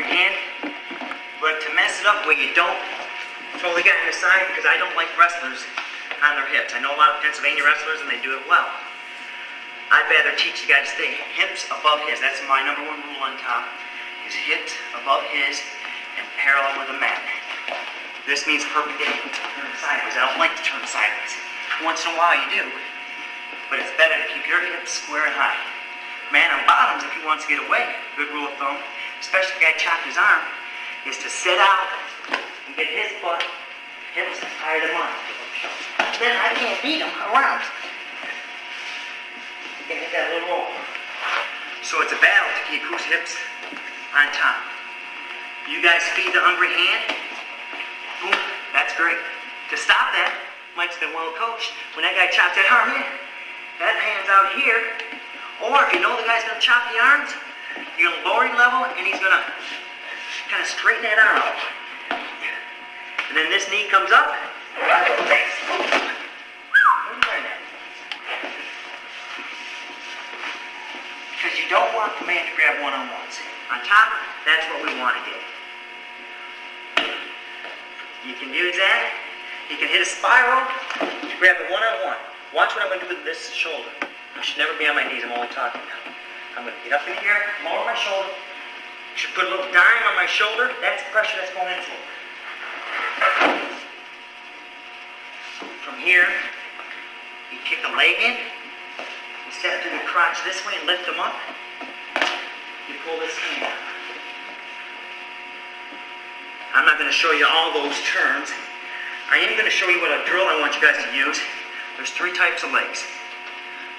every hand. But to mess it up where you don't throw the guy in the side, because I don't like wrestlers on their hips. I know a lot of Pennsylvania wrestlers and they do it well. I'd rather teach the guy to stay hips above his. That's my #1 rule on top, is hips above his and parallel with the mat. This means perpendicular to turn sideways. I don't like to turn sideways. Once in a while you do, but it's better to keep your hips square and high. Man on bottoms, if he wants to get away, good rule of thumb, especially if the guy chopped his arm, is to sit out and get his butt hips higher than mine. Then I can't beat him around. You can hit that little roll. So it's a battle to keep whose hips on top. You guys feed the hungry hand. Boom, that's great. To stop that, Mike's been well coached. When that guy chops that arm in, that hand's out here. Or if you know the guy's going to chop the arms, you're going to lower your level and he's going to kind of straighten that arm out. And then this knee comes up. Because you don't want the man to grab one-on-ones. On top, that's what we want to get. You can use that. You can hit a spiral to grab it one-on-one. Watch what I'm going to do with this shoulder. I should never be on my knees. I'm only talking now. I'm going to get up in the air, lower my shoulder. Should put a little dime on my shoulder. That's the pressure that's going into it. From here, you kick the leg in. You step through the crotch this way and lift them up. You pull this hand out. I'm not going to show you all those turns. I am going to show you what a drill I want you guys to use. There's 3 types of legs.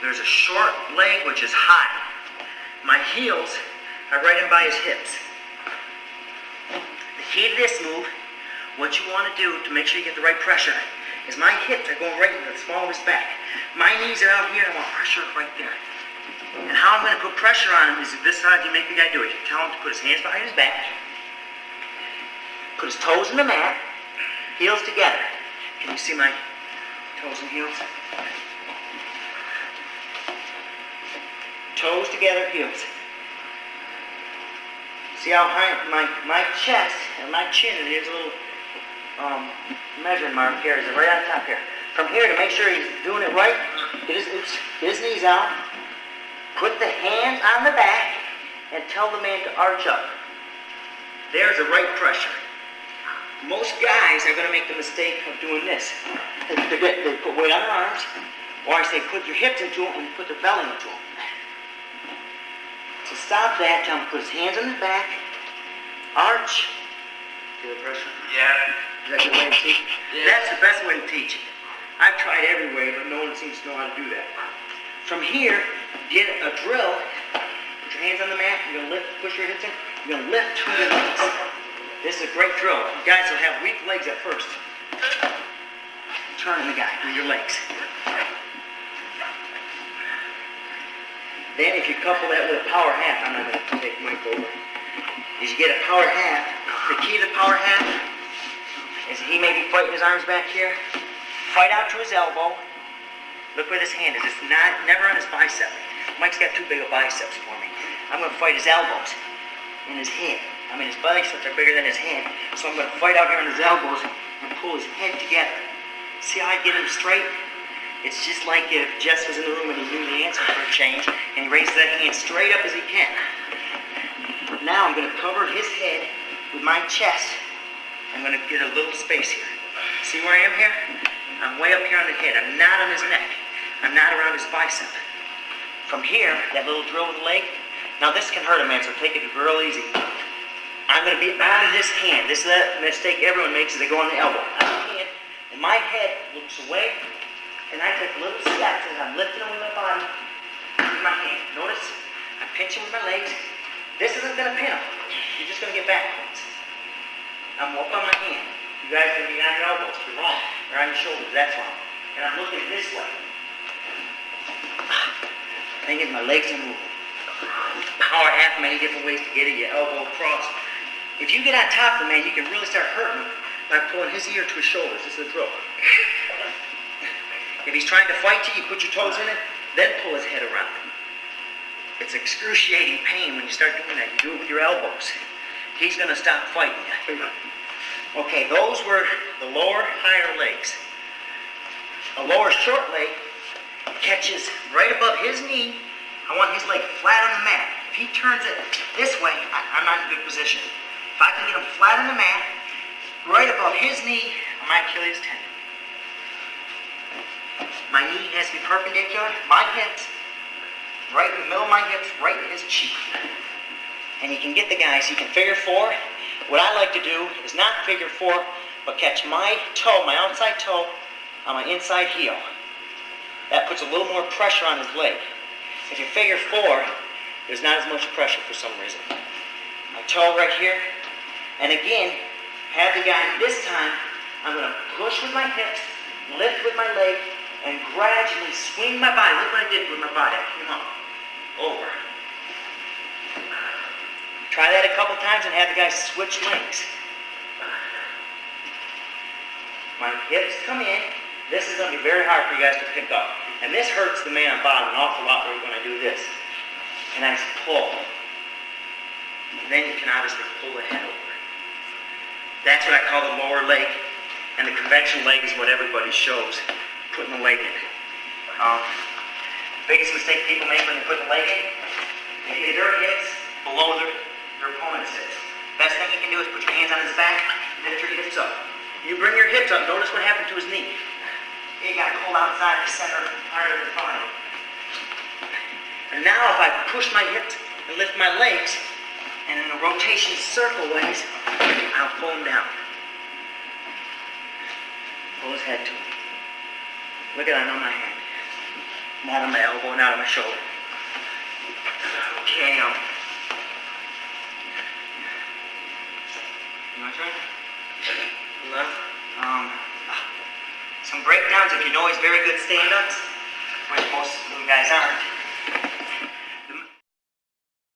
There's a short leg, which is high. My heels are right in by his hips. The key to this move, what you want to do to make sure you get the right pressure, is my hips are going right into the small of his back. My knees are out here, and I want pressure right there. And how I'm going to put pressure on him is this how you make the guy do it. You tell him to put his hands behind his back, put his toes in the mat, heels together. Can you see my toes and heels? Toes together, heels. See how high my chest and my chin, and here's a little measuring mark here, is right on top here. From here, to make sure he's doing it right, get his knees out, put the hands on the back, and tell the man to arch up. There's the right pressure. Most guys are going to make the mistake of doing this. They put weight on their arms, or I say put your hips into them and put their belly into them. To stop that, tell him to put his hands on the back, arch. Feel the pressure? Yeah. Is that the way to teach? Yeah. That's the best way to teach it. I've tried every way, but no one seems to know how to do that. From here, get a drill. Put your hands on the mat. You're going to lift, push your hips in. You're going to lift to your legs. This is a great drill. You guys will have weak legs at first. Turning the guy with your legs. Then if you couple that with a power half, I'm not going to take Mike over, is you get a power half. The key to the power half is he may be fighting his arms back here. Fight out to his elbow. Look where this hand is. It's never on his bicep. Mike's got too big of biceps for me. I'm going to fight his elbows and his hand. I mean, his biceps are bigger than his hand. So I'm going to fight out here on his elbows and pull his head together. See how I get him straight? It's just like if Jess was in the room and he knew the answer for a change, and he raised that hand straight up as he can. Now I'm going to cover his head with my chest. I'm going to get a little space here. See where I am here? I'm way up here on the head. I'm not on his neck. I'm not around his bicep. From here, that little drill with the leg, now this can hurt a man, so take it real easy. I'm going to be on his hand. This is a mistake everyone makes, is they go on the elbow. On the hand, and my head looks away, and I take little steps as I'm lifting him with my body with my hand. Notice, I'm pinching with my legs. This isn't going to pin him. You're just going to get backwards. I'm up on my hand. You guys are going to be on your elbows. You're wrong. Or on your shoulders. That's wrong. And I'm looking this way. Thinking my legs are moving. Power half, many different ways to get it. Your elbow across. If you get on top of the man, you can really start hurting him by pulling his ear to his shoulders. This is a drill. If he's trying to fight you, you put your toes in it, then pull his head around. It's excruciating pain when you start doing that. You do it with your elbows. he's going to stop fighting you. Okay, those were the lower higher legs. The lower short leg catches right above his knee. I want his leg flat on the mat. If he turns it this way, I'm not in a good position. If I can get him flat on the mat, right above his knee, on my Achilles tendon. My knee has to be perpendicular. My hips, right in the middle of my hips, right in his cheek. And you can get the guy, so you can figure four. What I like to do is not figure four, but catch my toe, my outside toe, on my inside heel. That puts a little more pressure on his leg. If you figure four, there's not as much pressure for some reason. My toe right here. And again, have the guy, this time, I'm going to push with my hips, lift with my leg, and gradually swing my body. Look what I did with my body. I came up, over. Try that a couple times and have the guy switch legs. My hips come in. This is going to be very hard for you guys to pick up. And this hurts the man on bottom an awful lot when I do this. And I pull. And then you can obviously pull the head over. That's what I call the lower leg. And the conventional leg is what everybody shows, putting the leg in. Biggest mistake people make when they put the leg in, they get their hips below their opponent's hips. Best thing you can do is put your hands on his back, lift your hips up. You bring your hips up, notice what happened to his knee. He got pulled outside the center part of the body. And now if I push my hips and lift my legs, and in a rotation circle ways, I'll pull him down. Pull his head to him. Look at that on my hand. Not on my elbow, not on my shoulder. Okay, you want to try? Some breakdowns, if you know he's very good stand-ups, which most of you guys aren't.